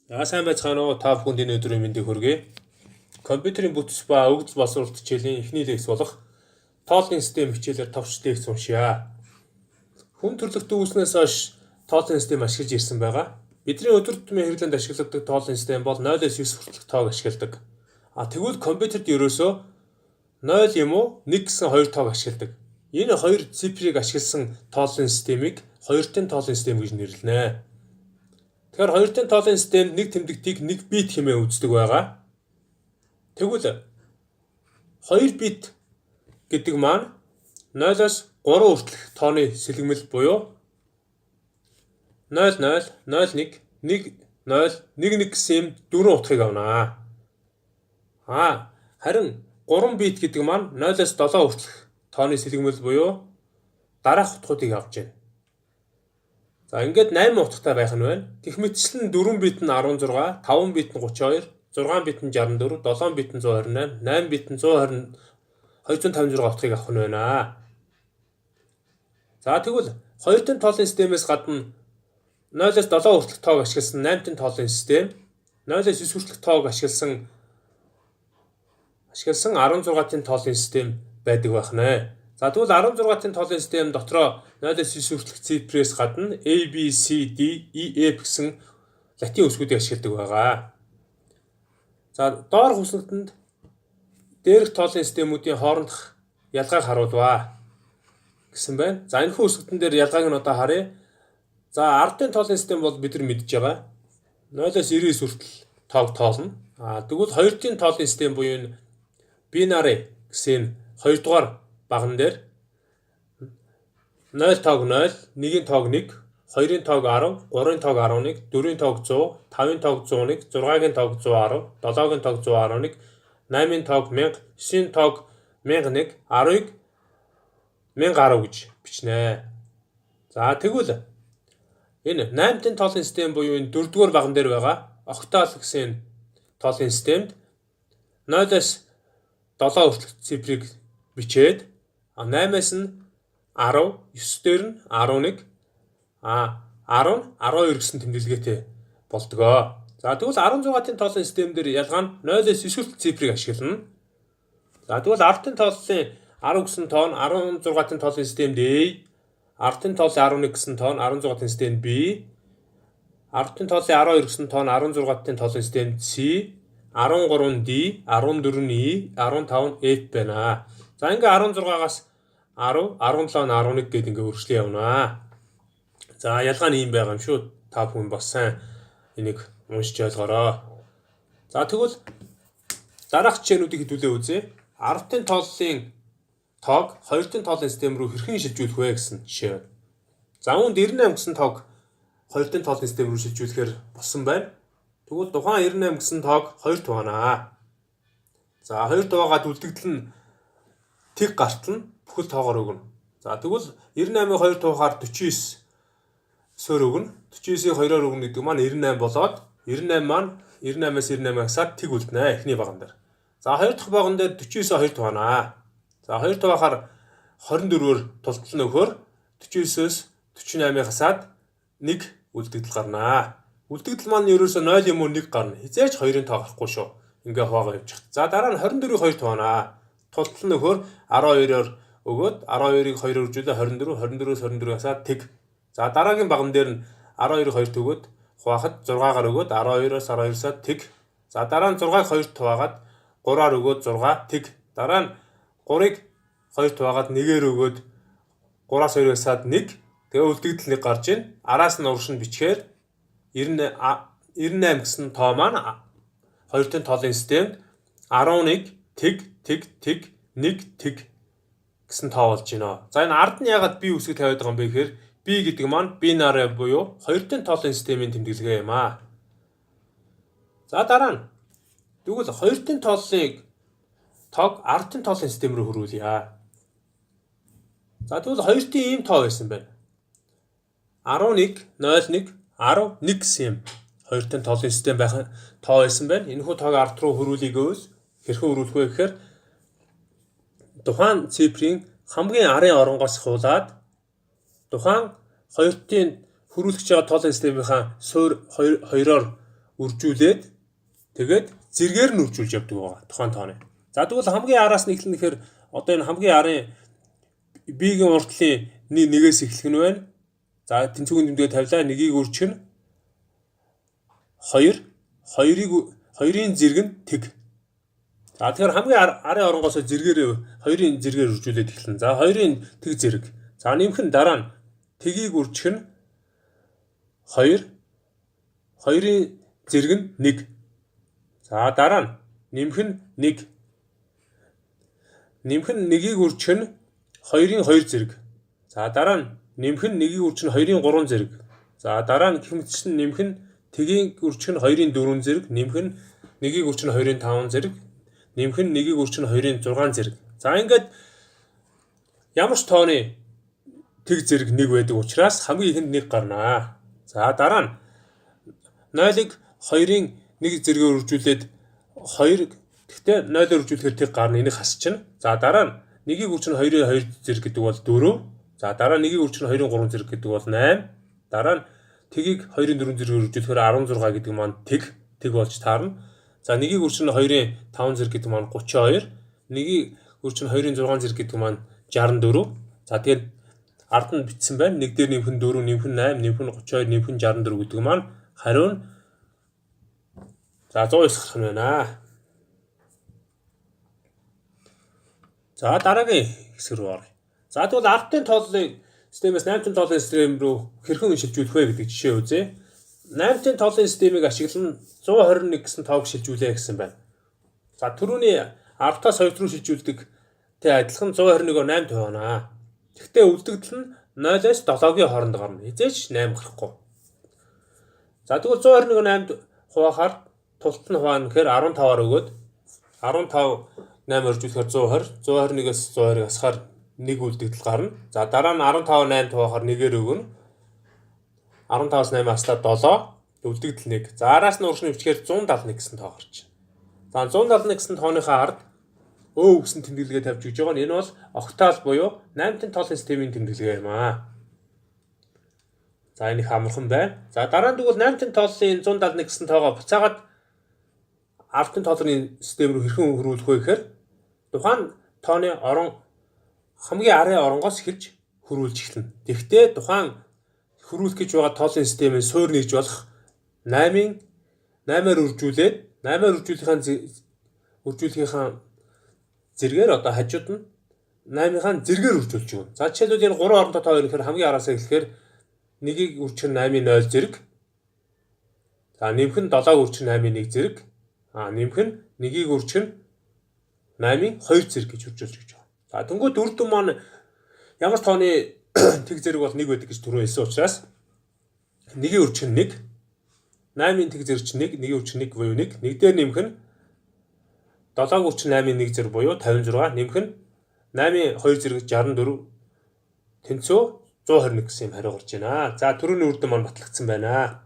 Сайн байцгаана уу? Та бүхэнд энэ өдрийн мэндийг хүргэе. Компьютерийн бүтц ба өгөгдөл боловсролт хичээлийн эхний лекц болох тооллын систем хичээлээр товч лекц уншъя. Хүн төрөлхтөн үүснээс хойш тооллын систем ашиглаж ирсэн байгаа. Бидний өдөр тутмын хэрэглээнд ашигладаг тооллын систем бол 0-9 хүртэлх тоог ашигладаг. Тэгвэл компьютерд ерөөсөө 0 юм уу 1 гэсэн 2 тоог ашигладаг. Энэ хоёр цифрыг ашигласан тооллын системийг хоёртын тооллын систем гэж нэрлэнэ. Тэгэхээр хоёртын тооллын системд нэг тэмдэгтийг 1 бит хэмээн үздэг байгаа. Тэгвэл 2 бит гэдэг маань 0-оос 3 хүртэлх тооны сэлгэмэл буюу 00 01 10 11 гэсэн 4 утгыг авнаа. Харин 3 бит гэдэг маань 0-оос 7 хүртэлх тооны сэлгэмэл буюу дараах утгуудыг авч байна. Ингээд 8 утгатай байх нь байна. Гэх мэтчлэн 4 бит нь 16, 5 бит нь 32, 6 бит нь 64, 7 бит нь 128, 8 бит нь 120, 256 утгыг авах нь байна. Тэгвэл 2-ын тооллын системээс гадна 0-оос 7 хүртэлх тоог ашигласан 8-ын тооллын систем, 0-оос 9 хүртэлх тоог ашигласан 16-ын тооллын систем байдаг байх нэ. Тэгвэл 16-ын тооллын систем дотроо 0-оос 9 хүртэлх цифрээс гадна A, B, C, D, E, F гэсэн латин үгсүүдийг ашигладаг байгаа. Доор хүснэгтэнд дээрх тооллын системүүдийн хоорондох ялгааг харуулваа гэсэн байна. Энэхүү үсгэтэн дээр ялгааг нь одоо харъя. Ардын тооллын систем бол бид нар мэдж байгаа. 0-оос 99 хүртэл тоог тоолно. Тэгвэл хоёрын тооллын систем буюу энэ binary гэсэн 2 дугаар баган дээр 0 тоог 0, 1-ийн тоог 1, 2-ын тоог 10, 3-ын тоог 11, 4-ийн тоог 100, 5-ын тоог 101, 6-гийн тоог 110, 7-гийн тоог 111, 8-ын тоог 1000, 9-ийн тоог 1001, 10-ыг 1010 гэж бичнэ. Тэгвэл энэ 8-ын тооллын систем буюу энэ 4-р баган дээр байгаа octal гэсэн тооллын системд 0-оос 7 хүртэлх цифрыг бичээд 8-аас нь 10, 9 дээр нь 11, 10, 12 гэсэн тэмдэглэгээтэй болдгоо. Тэгвэл 16-ын тооллын систем дээр ялгаа нь 0-оос 9 хүртэлх цифрыг ашиглана. Тэгвэл 10-ын тооллын 10 гэсэн тоон 16-ын тооллын системд A, 10-ын тооллын 11 гэсэн тоон 16-ын системд B, 10-ын тооллын 12 гэсэн тоон 16-ын тооллын системд C, 13 D, 14 E, 15 F байна. Ингээ 16-аас 10, 17 нь 11 гээд ингээ үргэлжлэн явнаа. Ялгаа нь ийм байгаа юм шүү. Та бүхэн бас сайн энийг уншиж ойлгоорой. Тэгвэл дараах хичээнүүдийг хэдүүлээ үзье. 10-ын тооллын тоог 2-ын тооллын систем рүү хэрхэн шилжүүлэх вэ гэсэн жишээ байна. Үүнд 98 гэсэн тоог 2-ын тооллын систем рүү шилжүүлэхээр болсон байна. Тэгвэл тухайн 98 гэсэн тоог 2 тугаанаа. 2 туваагаад үлдэгдэл нь тэг гартал нь бүхэл тоогоор өгнө. Тэгвэл 98-ыг 2 тугаахаар 49 сөр өгнө. 49-ийг 2-оор өгнө гэдэг маань 98 болоод 98 маань 98-аас 98 хасаад тэг үлднэ эхний баган дээр. 2 дахь баган дээр 49-өө 2 тугаанаа. 2 тугаахаар 24-өөр тултал нь өгөхөөр 49-өөс 48-ыг хасаад 1 үлдэгдэл гарнаа. Үлдэгдэл маань ерөөсөө 0 юм уу 1 гарна. Хизээч 2-ын тоо гарахгүй шүү. Ингээ хуваага явчих. Дараа нь 24-ийг 2 тугаанаа. Тултал нь өгөхөөр 12-оор өгөөд 12-ыг 2-оор үржүүлээ 24, 24-өөс 24 хасаад тэг. Дараагийн баган дээр нь 12-ыг 2 төгөөд хуваахад 6-аар өгөөд 12-оос 12-саа тэг. Дараа нь 6-ыг 2 хуваагаад 3-аар өгөөд 6 тэг. Дараа нь 3-ыг 2 хуваагаад 1-ээр өгөөд 3-аас 2 хасаад 1. Тэгээ үлдэгдэл 1 гарч ийн. Араас нь урагш нь бичгээр 98 гэсэн тоо маань 2-ын тооллын системд 11 тэг тэг тэг 1 тэг гэсэн тоо болж байна. Энэ ард нь ягаад B үсэг тавиад байгаа юм бэ гэхээр B гэдэг маань binary буюу 2-ын тооллын системийн тэмдэглэгээ юм аа. Дараа нь тэгвэл 2-ын тооллыг тоог 10-ын тооллын систем рүү хөрвүүлье. Тэгвэл 2-ын ийм тоо байсан байна. 11 01 11 гэсэн юм 2-ын тооллын систем байх тоо байсан байна. Энэхүү тоог 10 руу хөрвүүлэе гэвэл хэрхэн хөрвүүлэх вэ гэхээр тухайн цифрийн хамгийн арын оронгоос хуулаад тухайн 2-ын хөрвүүлж байгаа тооллын системийнхаа суур 2-оор үржүүлээд тэгээд зэргээр нь үржүүлж явдаг байгаа тухайн тооны. За тэгвэл хамгийн араас нь эхлэн гэхээр одоо энэ хамгийн арын B-ийн уртлын нэгээс эхлэх нь байна. За тэнцвүүгийн тэмдгээ тавилаа, нэгийг үржих нь 2, 2-ын зэрэг нь тэг. За тэгэхээр хамгийн арын оронгоос зэргээр 2-ын зэргээр үржүүлээд эхэлнэ. За 2-ын тэг зэрэг. За нэмэх нь дараа нь тэгийг үржих нь 2, 2-ын зэрэг нь 1. За дараа нь нэмэх нь 1. Нэмэх нь нэгийг үржих нь 2-ын 2 зэрэг. За дараа нь нэмэх нь нэгийг үржих нь 2-ын 3 зэрэг. За дараа нь гэх мэтчлэн нэмэх нь тэгийг үржих нь 2-ын 4 зэрэг. Нэмэх нь нэгийг үржих нь 2-ын 5 зэрэг. Нэмэх нь нэгийг үржих нь 2-ын 6 зэрэг. За ингээд ямар ч тооны тэг зэрэг 1 байдаг учраас хамгийн ихэнд 1 гарнаа. За дараа нь 0-ыг 2-ын 1 зэрэгээр үржүүлээд 2 гэхдээ 0-оор үржүүлэхээр тэг гарна. Энийг хасчихна. За дараа нь нэгийг үржих нь 2-ын 2 зэрэг гэдэг бол 4. За дараа нь нэгийг үржих нь 2-ын 3 зэрэг гэдэг бол 8. Дараа нь тэгийг 2-ын 4 зэрэгээр үржүүлэхээр 16 гэдэг маань тэг болж таарна. За нэгийг үржих нь 2-ын 5 зэрэг гэдэг маань 32. Нэгийг үржих нь 2-ын 6 зэрэг гэдэг маань 64. За тэгээд ард нь бичсэн байна. 1 дээр нэмэх нь 4, нэмэх нь 8, нэмэх нь 32, нэмэх нь 64 гэдэг маань хариу нь за 109 гарах нь байна. За дараагийн хэсэг рүү оръё. За тэгвэл ардын тооллын системээс 8-ын тооллын систем рүү хэрхэн шилжүүлэх вэ гэдэг жишээ үзье. 8-ын тооллын системийг ашиглан 121 гэсэн тоог шилжүүлээ гэсэн байна. За түрүүний 10-аас 2 руу шилжүүлдэг тэ адилхан 121-оор 8 тавина. Гэхдээ үлдэгдэл нь 0-аас 7-гийн хооронд гарна. Хизээч 8 гарахгүй. За тэгвэл 121-оор 8 хуваахаар тулт нь хуваана гэхээр 15-аар өгөөд 15 8 оржуулахаар 120, 121-ээс 120-ыг асахаар 1 үлдэгдэл гарна. За дараа нь 15 8 хуваахаар 1-ээр өгнө. 15-аас 8 аслаад 7, үлдэгдэл 1. За араас нь урагшны бичгээр 171 гэсэн тоо гарч байна. За 171 гэсэн тооныхаа ард өө гэсэн тэмдэглэгээ тавьж өгч байгаа нь энэ бол октал буюу 8-ын тооллын системийн тэмдэглэгээ юм аа. За энэ их амархан байна. За дараа нь тэгвэл 8-ын тооллын 171 гэсэн тоогоо буцаагаад 10-ын тооллын систем рүү хэрхэн хөрвүүлэх вэ гэхээр тухайн тооны орон хамгийн арын оронгоос эхэлж хөрвүүлж эхэлнэ. Тэгэхдээ тухайн хөрвүүлэх гэж байгаа тооллын системийн суур нэгж болох 8-аар үржүүлээд 8-аар үржүүлэхийнхаа зэргээр одоо хажууд нь 8-ийнхаа зэргээр үржүүлж өгнө. За жишээлбэл энэ 3 оронтой тоо ирэхээр хамгийн араасаа эхлэхээр нэгийг үржих нь 8-ын 0 зэрэг. За нэмэх нь 7-г үржих нь 8-ын 1 зэрэг. Нэмэх нь нэгийг үржих нь 8-ын 2 зэрэг гэж үржүүлж өгч байгаа. За тэнгууд үр дүн маань ямар тооны тэг зэрэг бол 1 байдаг гэж түрүү хэлсэн учраас нэгийг үржих нь 1, 8-ын тэг зэрэг чинь 1, нэгийг үржих нь 1 буюу 1. 1 дээр нэмэх нь 7-г үржих 8-ын 1 зэрэг буюу 56, нэмэх нь 8-ын 2 зэрэг 64 тэнцүү 121 гэсэн юм хариу гарч байна. За түрүүний үр дүн маань батлагдсан байна.